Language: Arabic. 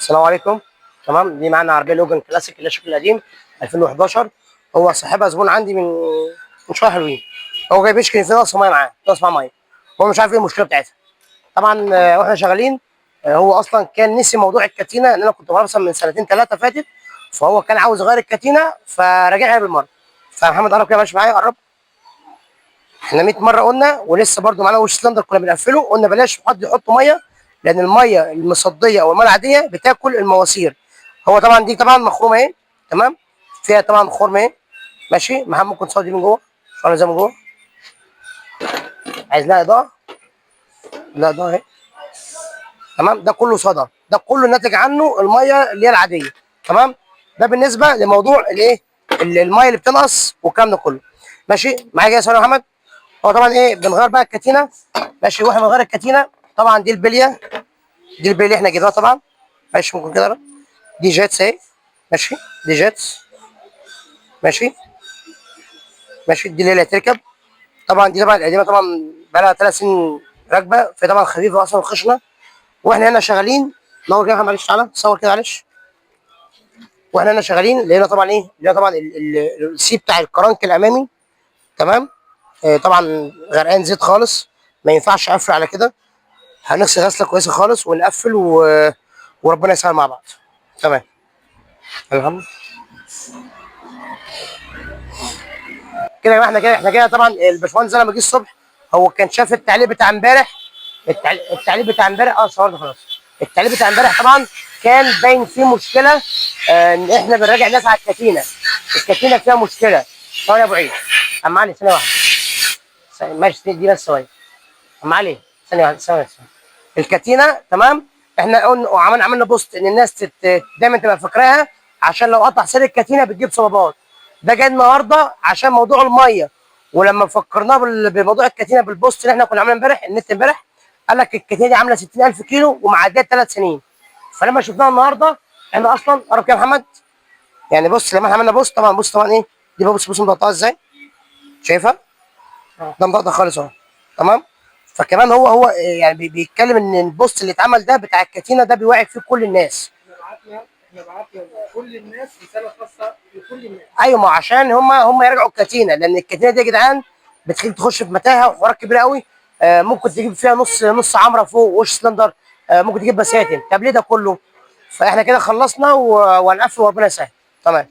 السلام عليكم. تمام، دي معانا عربيه لوجان كلاسيك اللي هي الشكل القديم 2011. هو صاحبها زبون عندي من شويه حلوين. هو جاي بيشكي ان في نقص ميه معاه، نقص مع ميه. هو مش عارف ايه المشكله بتاعتها. طبعا واحنا شغالين، هو اصلا كان نسي موضوع الكاتينه، ان انا كنت بعرف مثلا من سنتين ثلاثه فاتت. فهو كان عاوز يغير الكاتينه فراجعها بالمره. فمحمد قرب كده يا باشا معايا، قرب. احنا 100 مره قلنا، ولسه برده معانا وش سلندر كنا بنقفله، قلنا بلاش حد يحط ميه، لان الميه المصديه او الميه العاديه بتاكل المواسير. هو طبعا دي طبعا مخرومه اهي، تمام، فيها طبعا خرم اهي. ماشي، محمد ممكن تصور دي من جوه، صور زي من جوه. عايز لها اضاءه؟ لا اضاءه اهي. تمام، ده كله صدى، ده كله ناتج عنه الميه اللي هي العاديه. تمام، ده بالنسبه لموضوع الايه، الميه اللي بتنقص والكلام ده كله. ماشي معايا كده يا محمد. هو طبعا ايه، بنغير بقى الكاتينه. ماشي، واحنا بنغير الكاتينه طبعا دي البليه، دي البليه اللي احنا جبناها طبعا. ماشي، ممكن كده دي جيتس اهي. ماشي، دي جيتس. ماشي. ماشي، دي اللي هتركب. طبعا دي طبعا القديمه، طبعا بقى لها 3 سنين راكبه، فطبعا خفيفه اصلا وخشنه. واحنا هنا شغالين. نور كده يا محمد، معلش تعالى صور كده معلش. واحنا هنا شغالين لقينا طبعا ايه، لقينا طبعا السي بتاع الكرنك الامامي. تمام. طبعا غرقان زيت خالص، ما ينفعش اقفل على كده. هنغسل غسله كويسه خالص ونقفل وربنا يسهل مع بعض. تمام. الحمد كده يا جماعه. احنا كده طبعا الباشمهندس لما جه الصبح، هو كان شاف التعليق بتاع امبارح. التعليق بتاع امبارح، صورنا خلاص. التعليق بتاع امبارح طبعا كان باين فيه مشكله. ان احنا بنراجع ناس على الكاتينه. الكاتينه فيها مشكله. ثواني يا ابو عيد. عم علي ثانيه واحده. ماشي، دي بس ثواني. عم علي ثانيه واحده، ثانيه. الكاتينه تمام. احنا قلنا عملنا بوست ان الناس دايما تبقى فاكراها، عشان لو قطع سير الكاتينه بتجيب صبابات. ده جاي النهارده عشان موضوع الميه. ولما فكرناه بموضوع الكاتينه بالبوست اللي احنا كنا عاملينه امبارح النت امبارح، قال لك الكاتينه دي عامله 60000 كيلو ومعديه 3 سنين. فلما شفناها النهارده، احنا اصلا قرب كده يا محمد. يعني بص، لما احنا عملنا بوست طبعا، بص طبعا ايه دي بقى، بص مقطعه ازاي. شايفها؟ ده مقطع خالص اهو. تمام. فكمان هو يعني بيتكلم ان البوست اللي اتعمل ده بتاع الكاتينه ده بيوعي فيه كل الناس. احنا بعتنا لكل الناس رساله خاصه لكل الناس. ايوه، ما عشان هم يراجعوا الكاتينه، لان الكاتينه دي يا جدعان بتخليك تخش في متاهه وحوارات كبيره قوي. ممكن تجيب فيها نص عمره فوق وش سلندر. ممكن تجيب بساتين. طب ليه ده كله؟ فاحنا كده خلصنا وهنقفل وربنا يسهل. تمام.